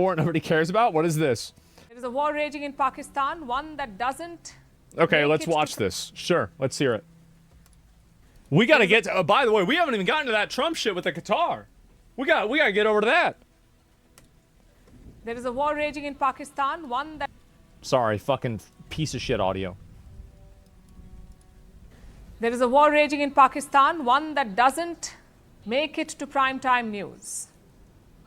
war nobody cares about? What is this? There is a war raging in Pakistan, one that doesn't... Okay, let's watch this. Sure, let's hear it. We gotta get to, by the way, we haven't even gotten to that Trump shit with the Qatar. We gotta get over to that. There is a war raging in Pakistan, one that... Sorry, fucking piece of shit audio. There is a war raging in Pakistan, one that doesn't make it to primetime news.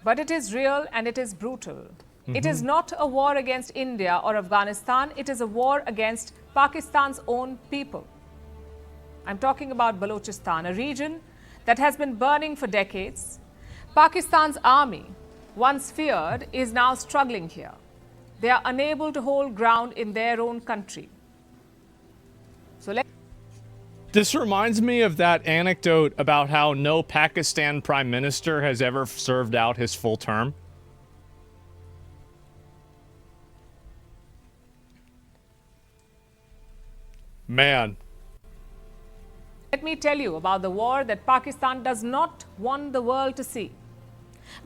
But it is real and it is brutal. It is not a war against India or Afghanistan. It is a war against Pakistan's own people. I'm talking about Balochistan, a region that has been burning for decades. Pakistan's army, once feared, is now struggling here. They are unable to hold ground in their own country. This reminds me of that anecdote about how no Pakistan prime minister has ever served out his full term. Man. Let me tell you about the war that Pakistan does not want the world to see.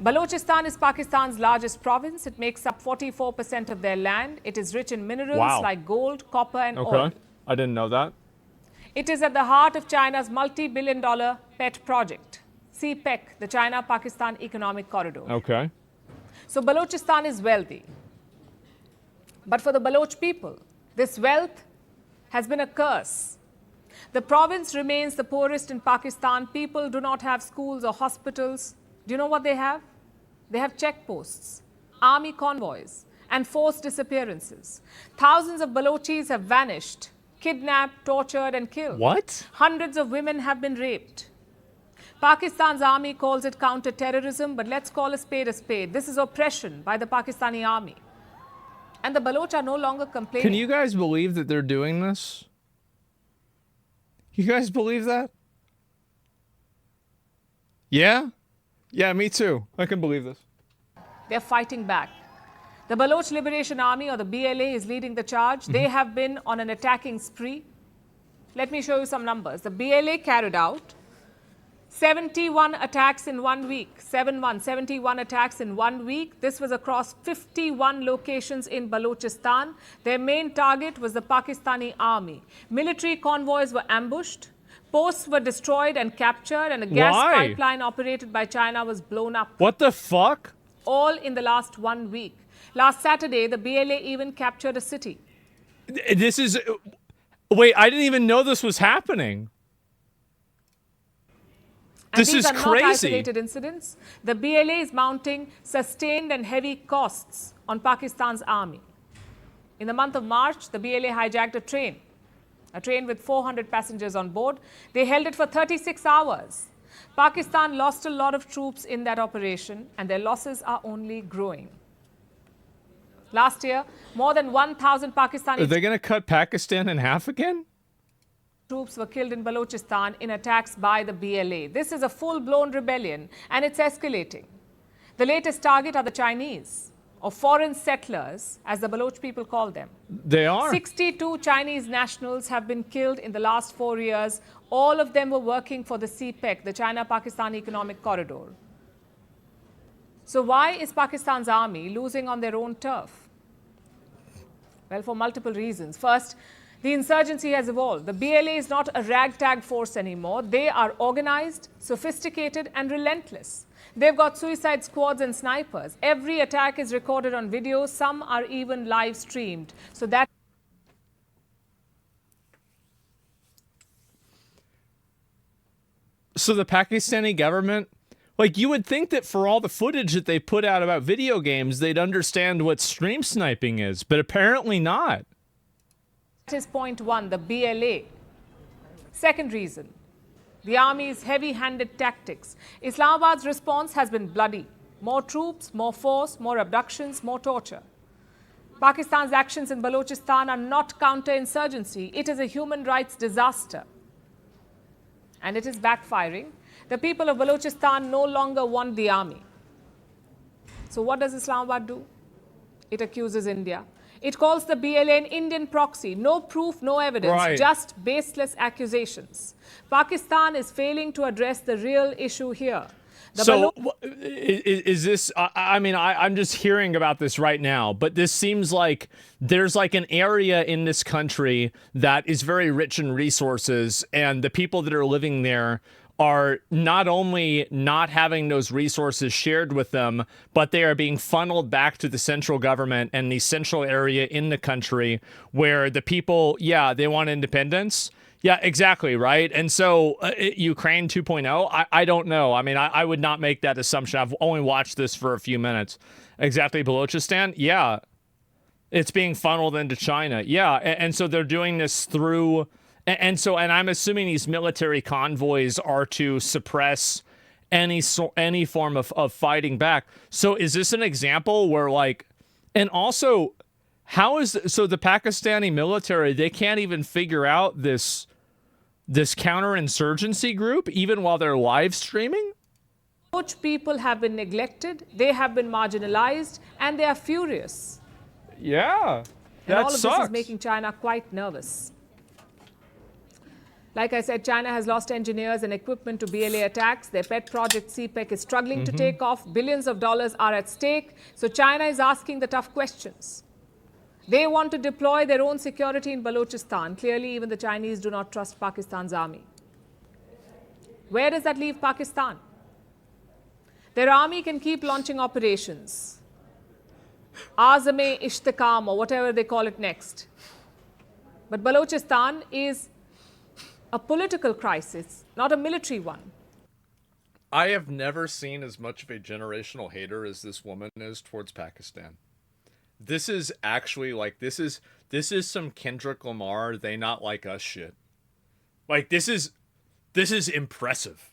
Balochistan is Pakistan's largest province. It makes up 44% of their land. It is rich in minerals like gold, copper, and oil. I didn't know that. It is at the heart of China's multi-billion-dollar pet project, CPEC, the China-Pakistan Economic Corridor. Okay. So Balochistan is wealthy. But for the Baloch people, this wealth has been a curse. The province remains the poorest in Pakistan. People do not have schools or hospitals. Do you know what they have? They have checkposts, army convoys, and forced disappearances. Thousands of Balochis have vanished, kidnapped, tortured, and killed. What? Hundreds of women have been raped. Pakistan's army calls it counter-terrorism, but let's call a spade a spade. This is oppression by the Pakistani army. And the Baloch are no longer complaining. Can you guys believe that they're doing this? You guys believe that? Yeah? Yeah, me too. I can believe this. They're fighting back. The Baloch Liberation Army, or the BLA, is leading the charge. They have been on an attacking spree. Let me show you some numbers. The BLA carried out 71 attacks in 1 week. 71 attacks in 1 week. This was across 51 locations in Balochistan. Their main target was the Pakistani army. Military convoys were ambushed. Posts were destroyed and captured, and a gas pipeline operated by China was blown up. What the fuck? All in the last 1 week. Last Saturday, the BLA even captured a city. This is... Wait, I didn't even know this was happening. And this is crazy. These are not isolated incidents. The BLA is mounting sustained and heavy costs on Pakistan's army. In the month of March, the BLA hijacked a train with 400 passengers on board. They held it for 36 hours. Pakistan lost a lot of troops in that operation, and their losses are only growing. Last year, more than 1,000 Pakistani... Are they going to cut Pakistan in half again? ...troops were killed in Balochistan in attacks by the BLA. This is a full-blown rebellion, and it's escalating. The latest target are the Chinese, or foreign settlers, as the Baloch people call them. They are. 62 Chinese nationals have been killed in the last 4 years. All of them were working for the CPEC, the China-Pakistan Economic Corridor. So why is Pakistan's army losing on their own turf? Well, for multiple reasons. First, the insurgency has evolved. The BLA is not a ragtag force anymore. They are organized, sophisticated, and relentless. They've got suicide squads and snipers. Every attack is recorded on video. Some are even live streamed. So the Pakistani government, like, you would think that for all the footage that they put out about video games, they'd understand what stream sniping is, but apparently not. That is point one, the BLA. Second reason, the army's heavy-handed tactics. Islamabad's response has been bloody. More troops, more force, more abductions, more torture. Pakistan's actions in Balochistan are not counter-insurgency. It is a human rights disaster. And it is backfiring. The people of Balochistan no longer want the army. So what does Islamabad do? It accuses India. It calls the BLA an Indian proxy. No proof, no evidence, just baseless accusations. Pakistan is failing to address the real issue here. So is this? I mean, I'm just hearing about this right now, but this seems like there's like an area in this country that is very rich in resources, and the people that are living there are not only not having those resources shared with them, but they are being funneled back to the central government and the central area in the country where the people, yeah, they want independence. Yeah, exactly, right? And so Ukraine 2.0, I don't know. I mean, I would not make that assumption. I've only watched this for a few minutes. Exactly, Balochistan? Yeah, it's being funneled into China. Yeah, and so they're doing this through... And I'm assuming these military convoys are to suppress any form of fighting back. So is this an example where, like... And also... How is so the Pakistani military, they can't even figure out this counterinsurgency group even while they're live streaming? Baloch people have been neglected, they have been marginalized, and they are furious. Yeah, and all of this is making China quite nervous. Like I said, China has lost engineers and equipment to BLA attacks. Their pet project CPEC is struggling to take off. Billions of dollars are at stake. So China is asking the tough questions. They want to deploy their own security in Balochistan. Clearly, even the Chinese do not trust Pakistan's army. Where does that leave Pakistan? Their army can keep launching operations. Azam-e-Ishtikam, or whatever they call it next. But Balochistan is a political crisis, not a military one. I have never seen as much of a generational hater as this woman is towards Pakistan. This is actually like this is some Kendrick Lamar they not like us shit. Like this is impressive.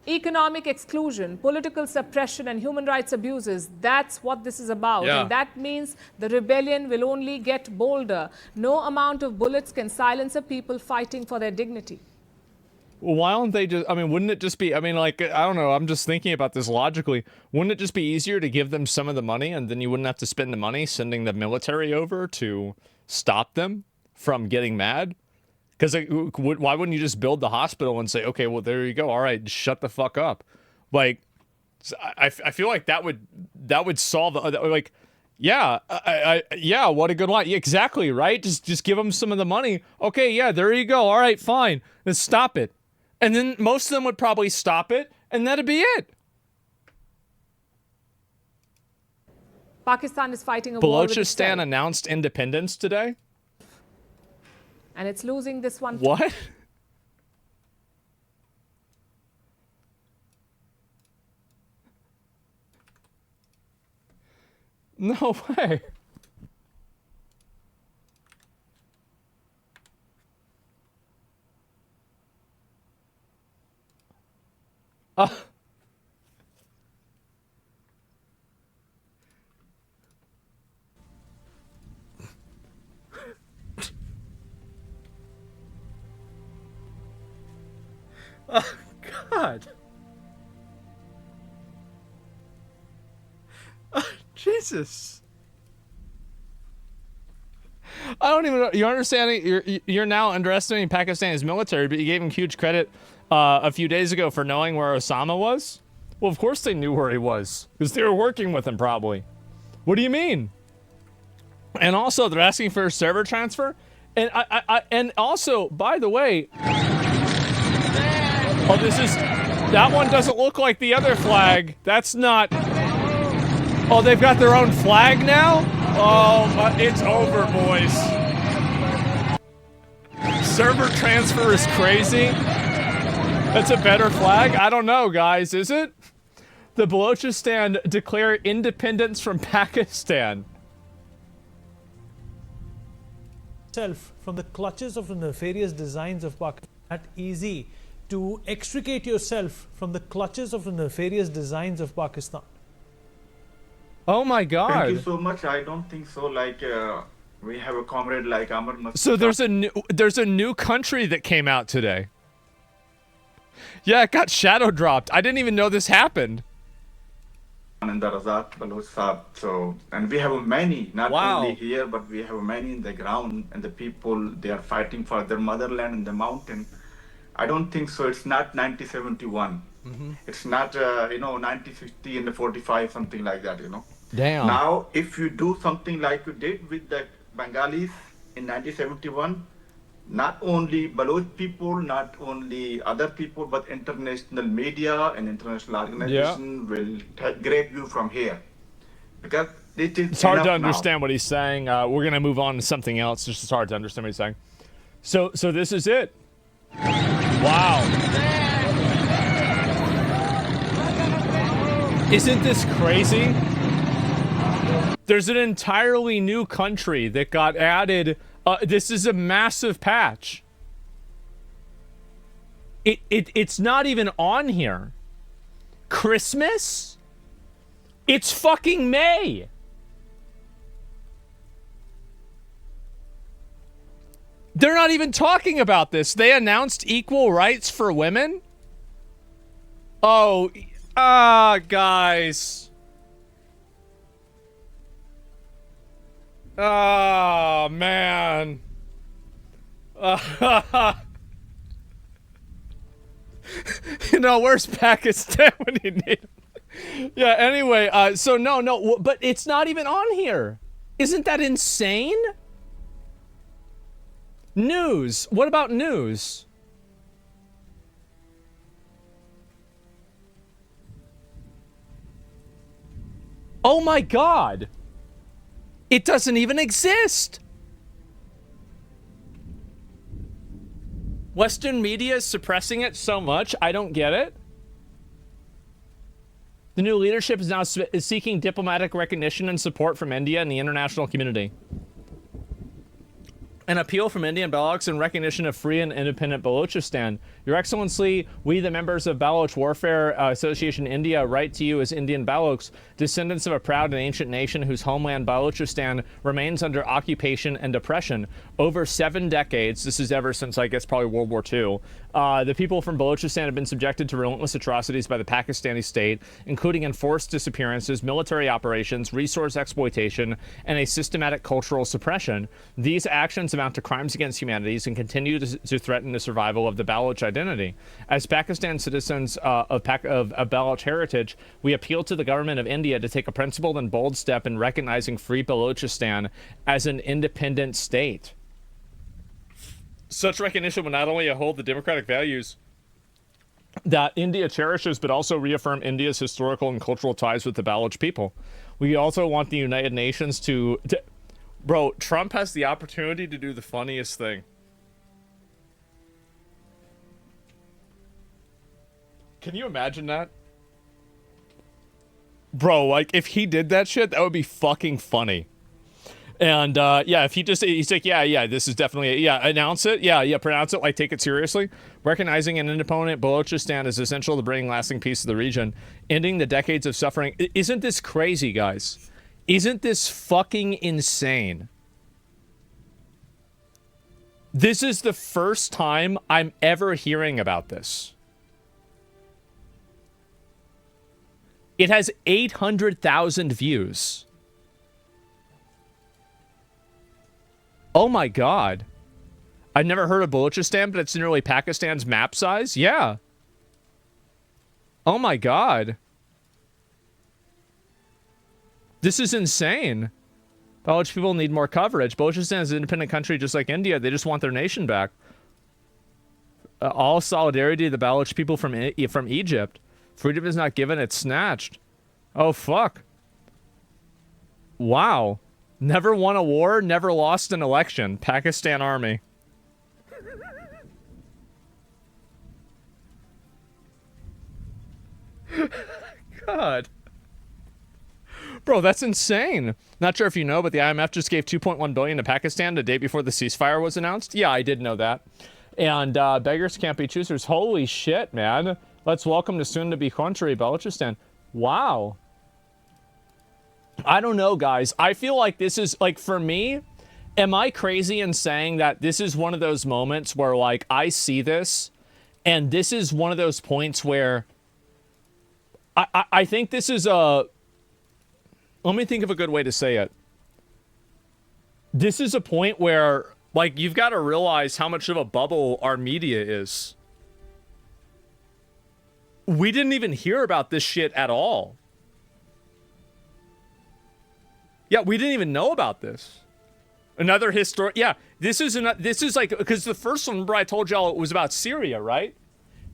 Economic exclusion, political suppression, and human rights abuses, that's what this is about. Yeah. And that means the rebellion will only get bolder. No amount of bullets can silence a people fighting for their dignity. Well, why don't they just, I mean, wouldn't it just be, I mean, like, I don't know, I'm just thinking about this logically. Wouldn't it just be easier to give them some of the money and then you wouldn't have to spend the money sending the military over to stop them from getting mad? Because why wouldn't you just build the hospital and say, okay, well, there you go. All right, shut the fuck up. Like, I feel like that would solve the, like, yeah, yeah, what a good line. Yeah, exactly, right? Just give them some of the money. Okay, yeah, there you go. All right, fine. Then stop it. And then most of them would probably stop it, and that'd be it. Pakistan is fighting a war with itself. Balochistan announced independence today. And it's losing this one. What? No way. Oh, God. Oh, Jesus. I don't even know. You're understanding. You're now underestimating Pakistan's military, but you gave him huge credit a few days ago for knowing where Osama was. Well, of course they knew where he was because they were working with him, probably. What do you mean? And also, they're asking for a server transfer. And and also, by the way, oh, that one doesn't look like the other flag. That's not. Oh, they've got their own flag now? Oh, it's over, boys. Server transfer is crazy. That's a better flag? I don't know, guys, is it? The Balochistan declare independence from Pakistan. From the clutches of the nefarious designs of Pakistan. That easy to extricate yourself from the clutches of the nefarious designs of Pakistan. Oh my God! Thank you so much. I don't think so. Like we have a comrade like Amar. So there's a new country that came out today. Yeah, it got shadow dropped. I didn't even know this happened. And the Razak Baloch Saab. So, and we have many, not only here, but we have many in the ground. And the people, they are fighting for their motherland in the mountain. I don't think so. It's not 1971. It's not, 1950 and the 45, something like that, Damn. Now, if you do something like you did with the Bengalis in 1971, not only Baloch people, not only other people, but international media and international organization will grab you from here. Because it's hard to understand what he's saying. We're going to move on to something else. Just it's hard to understand what he's saying. So this is it. Wow. Isn't this crazy? There's an entirely new country that got added. This is a massive patch. It's not even on here. Christmas? It's fucking May. They're not even talking about this. They announced equal rights for women? Oh, guys. Oh, man. Where's Pakistan when you need it? Yeah, anyway, so no, but it's not even on here. Isn't that insane? News. What about news? Oh my God. It doesn't even exist. Western media is suppressing it so much. I don't get it. The new leadership is now seeking diplomatic recognition and support from India and the international community. An appeal from India and Balochs in recognition of free and independent Balochistan. Your Excellency, we, the members of Baloch Warfare Association India, write to you as Indian Balochs, descendants of a proud and ancient nation whose homeland Balochistan remains under occupation and oppression. Over 7 decades, this is ever since, I guess, probably World War II, the people from Balochistan have been subjected to relentless atrocities by the Pakistani state, including enforced disappearances, military operations, resource exploitation, and a systematic cultural suppression. These actions amount to crimes against humanity and continue to threaten the survival of the Baloch identity. As Pakistan citizens of Baloch heritage, we appeal to the government of India to take a principled and bold step in recognizing free Balochistan as an independent state. Such recognition will not only uphold the democratic values that India cherishes, but also reaffirm India's historical and cultural ties with the Baloch people. We also want the United Nations to... Bro, Trump has the opportunity to do the funniest thing. Can you imagine that? Bro, like, if he did that shit, that would be fucking funny. And, yeah, if he's like, yeah, this is definitely, announce it. Yeah, pronounce it, like, take it seriously. Recognizing an independent Balochistan is essential to bringing lasting peace to the region, ending the decades of suffering. Isn't this crazy, guys? Isn't this fucking insane? This is the first time I'm ever hearing about this. It has 800,000 views. Oh my God. I've never heard of Balochistan, but it's nearly Pakistan's map size? Yeah. Oh my God. This is insane. Baloch people need more coverage. Balochistan is an independent country just like India. They just want their nation back. All solidarity to the Baloch people from Egypt. Freedom is not given, it's snatched. Oh, fuck. Wow. Never won a war, never lost an election. Pakistan Army. God. Bro, that's insane. Not sure if you know, but the IMF just gave $2.1 billion to Pakistan the day before the ceasefire was announced. Yeah, I did know that. And beggars can't be choosers. Holy shit, man. Let's welcome the soon-to-be country, Balochistan. Wow. I don't know, guys. I feel like this is, like, for me, am I crazy in saying that this is one of those moments where, like, I see this, and this is one of those points where I think this is a... Let me think of a good way to say it. This is a point where, like, you've got to realize how much of a bubble our media is. We didn't even hear about this shit at all. Yeah, we didn't even know about this. Another history. Yeah, this is like, because the first one, remember I told y'all it was about Syria, right?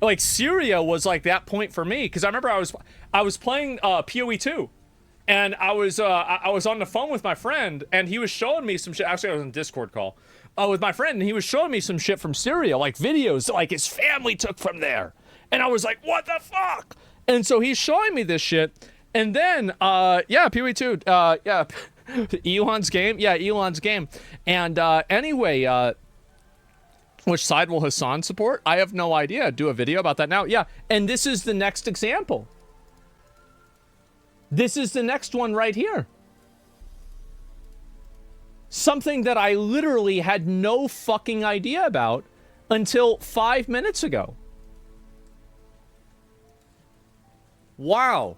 Like Syria was like that point for me, because I remember I was playing PoE 2, and I was on the phone with my friend, and he was showing me some shit. Actually, I was on a Discord call with my friend, and he was showing me some shit from Syria, like videos that, like, his family took from there, and I was like, what the fuck? And so he's showing me this shit, and then yeah, PoE 2, yeah. Elon's game? Yeah, Elon's game. And anyway, which side will Hassan support? I have no idea. Do a video about that now. Yeah, and this is the next example. This is the next one right here. Something that I literally had no fucking idea about until 5 minutes ago. Wow.